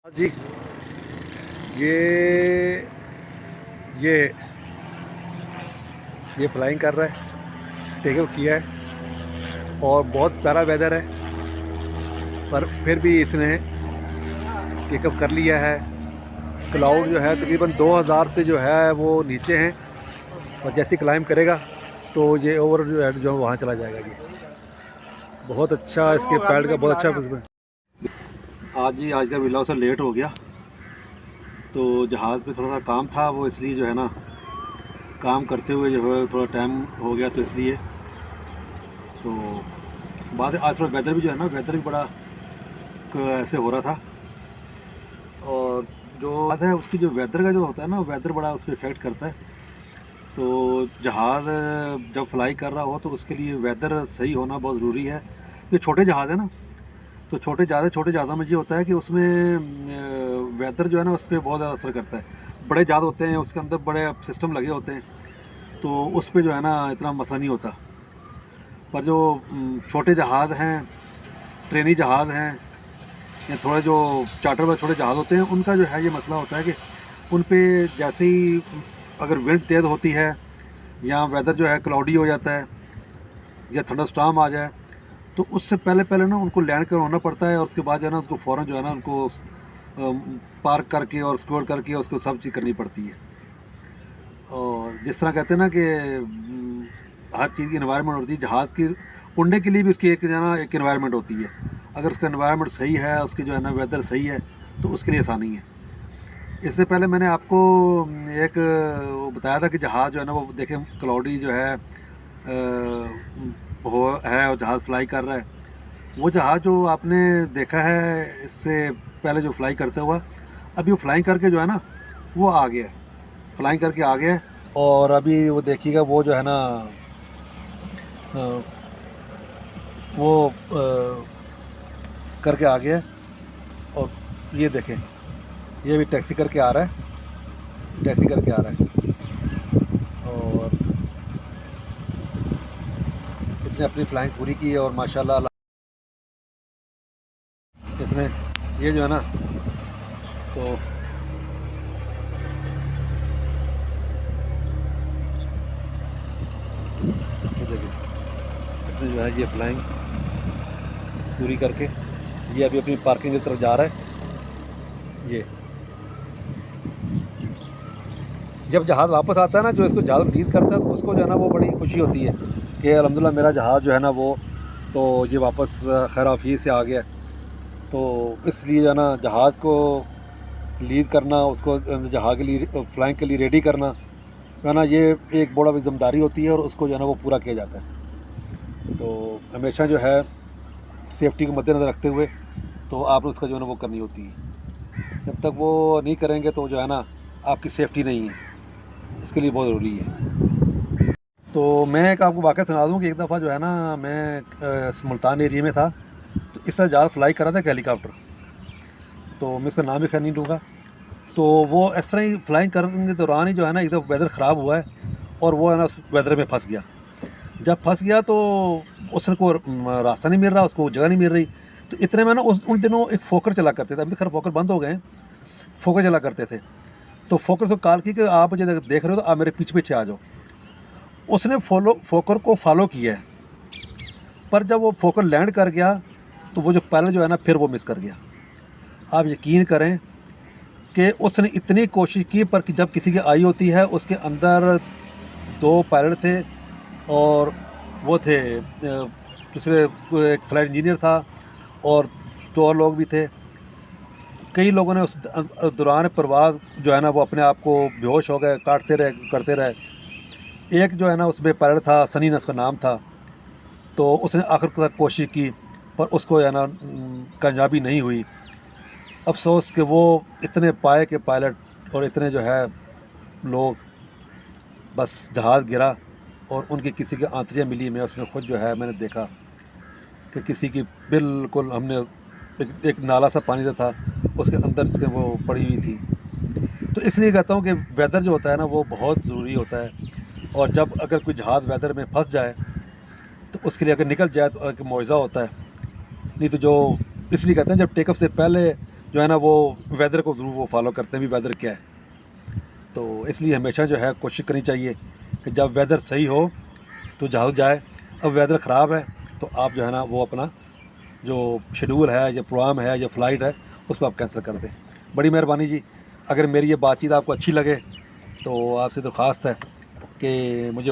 हाँ जी। ये ये ये फ्लाइंग कर रहा है, टेक ऑफ किया है और बहुत प्यारा वेदर है, पर फिर भी इसने टेक ऑफ कर लिया है। क्लाउड जो है तकरीबन 2000 से जो है वो नीचे हैं, और जैसे क्लाइंब करेगा तो ये ओवर जो है जो वहाँ चला जाएगा। ये बहुत अच्छा, इसके पैड का बहुत अच्छा इसमें। आज का मिला उसे लेट हो गया, तो जहाज़ पे थोड़ा सा काम था, वो इसलिए जो है ना काम करते हुए जो है थोड़ा टाइम हो गया, तो इसलिए तो बाद आज थोड़ा वेदर भी जो है ना, वेदर भी बड़ा ऐसे हो रहा था। और जो बात है उसकी, जो वेदर का जो होता है ना, वेदर बड़ा उस पर इफ़ेक्ट करता है। तो जहाज़ जब फ्लाई कर रहा हो तो उसके लिए वेदर सही होना बहुत ज़रूरी है। ये छोटे जहाज़ है ना, तो छोटे जहाज़ों में ये होता है कि उसमें वेदर जो है ना उस पर बहुत ज़्यादा असर करता है। बड़े जहाज़ होते हैं, उसके अंदर बड़े सिस्टम लगे होते हैं, तो उस पर जो है ना इतना मसला नहीं होता। पर जो छोटे जहाज़ हैं, ट्रेनी जहाज़ हैं, या थोड़े जो चार्टर वाले छोटे जहाज़ होते हैं, उनका जो है ये मसला होता है कि उन पे जैसे ही अगर विंड तेज़ होती है या वेदर जो है क्लाउडी हो जाता है या थंडरस्टॉर्म आ जाए, तो उससे पहले पहले ना उनको लैंड करवाना पड़ता है, और उसके बाद जो है ना उसको फ़ौरन जो है ना उनको पार्क करके और सिक्योर करके उसको सब चीज़ करनी पड़ती है। और जिस तरह कहते हैं ना कि हर चीज़ की इन्वायरमेंट होती है, जहाज़ की उड़ने के लिए भी उसकी एक जो है ना एक इन्वायरमेंट होती है। अगर उसका इन्वायरमेंट सही है, उसकी जो है ना वेदर सही है, तो उसके लिए आसानी है। इससे पहले मैंने आपको एक वो बताया था कि जहाज़ जो है ना वो देखें क्लाउडी जो है वो है, और जहाज़ फ्लाई कर रहा है। वो जहाज़ जो आपने देखा है इससे पहले जो फ्लाई करते हुआ, अभी वो फ्लाइंग करके जो है ना वो आ गया है, फ्लाइंग करके आ गया है। और अभी वो देखिएगा वो जो है ना अ, वो करके आ गया है। और ये देखें, ये भी टैक्सी करके आ रहा है, टैक्सी करके आ रहा है। और इसने अपनी फ्लाइंग पूरी की है, और माशाल्लाह इसने ये जो है ना, तो ये देखिए इसने जो है ये फ्लाइंग पूरी करके ये अभी अपनी पार्किंग की तरफ जा रहा है। ये जब जहाज़ वापस आता है ना, जो इसको जहाज़ रिलीज़ करता है, तो उसको जो है ना वो बड़ी खुशी होती है कि अल्हम्दुलिल्लाह मेरा जहाज़ जो है ना वो तो ये वापस खैर आफियत से आ गया। तो इसलिए जो है ना जहाज़ को लीज़ करना, उसको जहाज़ के लिए फ्लाइंग के लिए रेडी करना है ना, ये एक बड़ा भी ज़िम्मेदारी होती है, और उसको जो है ना वो पूरा किया जाता है। तो हमेशा जो है सेफ्टी को मद्देनज़र रखते हुए तो आपने उसका जो है ना वो करनी होती है। जब तक वो नहीं करेंगे तो जो है ना आपकी सेफ्टी नहीं है, इसके लिए बहुत ज़रूरी है। तो मैं एक आपको वाक़या सुना दूँ कि एक दफ़ा जो है ना मैं मुल्तान एरिया में था, तो इस तरह जहाज़ फ्लाई कर रहा था एक हेलीकॉप्टर, तो मैं उसका नाम भी खैर नहीं लूँगा। तो वो इस तरह ही फ्लाइंग करने के दौरान ही जो है ना एकदम वेदर ख़राब हुआ है, और वो है ना उस वेदर में फँस गया। जब फँस गया तो उसको रास्ता नहीं मिल रहा, उसको जगह नहीं मिल रही। तो इतने में ना उन दिनों एक फ़ोकर चला करते थे, अभी तो खैर फ़ोकर बंद हो गए हैं, फ़ोकर चला करते थे। तो फ़ोकर से कॉल की कि आप मुझे देख रहे हो तो आप मेरे पीछे-पीछे आ जाओ। उसने फ़ोकर को फ़ॉलो किया है, पर जब वो फ़ोकर लैंड कर गया, तो वो जो पायलट जो है ना फिर वो मिस कर गया। आप यकीन करें कि उसने इतनी कोशिश की, पर कि जब किसी की आई होती है, उसके अंदर 2 पायलट थे, और वो थे दूसरे एक फ्लाइट इंजीनियर था, और 2 और लोग भी थे। कई लोगों ने उस दौरान परवाज़ जो है ना वो अपने आप को बेहोश हो गए, काटते रहे, करते रहे। एक जो है ना उसमें पायलट था, सनी ना उसका नाम था, तो उसने आखिर तक कोशिश की, पर उसको है ना कामयाबी नहीं हुई। अफ़सोस कि वो इतने पाए के पायलट और इतने जो है लोग, बस जहाज़ गिरा और उनकी किसी की आंतरियाँ मिली। मैं उसमें ख़ुद जो है मैंने देखा कि किसी की बिल्कुल, हमने एक नाला सा पानी सा था, उसके अंदर से वो पड़ी हुई थी। तो इसलिए कहता हूँ कि वेदर जो होता है ना वो बहुत ज़रूरी होता है, और जब अगर कोई जहाज़ वेदर में फंस जाए तो उसके लिए अगर निकल जाए तो एक मुआवज़ा होता है। नहीं तो जो इसलिए कहते हैं जब टेक ऑफ से पहले जो है ना वो वेदर को ज़रूर वो फॉलो करते हैं भी वेदर क्या है। तो इसलिए हमेशा जो है कोशिश करनी चाहिए कि जब वेदर सही हो तो जहाज़ जाए। अब वेदर ख़राब है तो आप जो है ना वो अपना जो शेड्यूल है या प्रोग्राम है या फ़्लाइट है उसको आप कैंसिल कर दें। बड़ी मेहरबानी जी। अगर मेरी ये बातचीत आपको अच्छी लगे तो आपसे दरख्वास्त है कि मुझे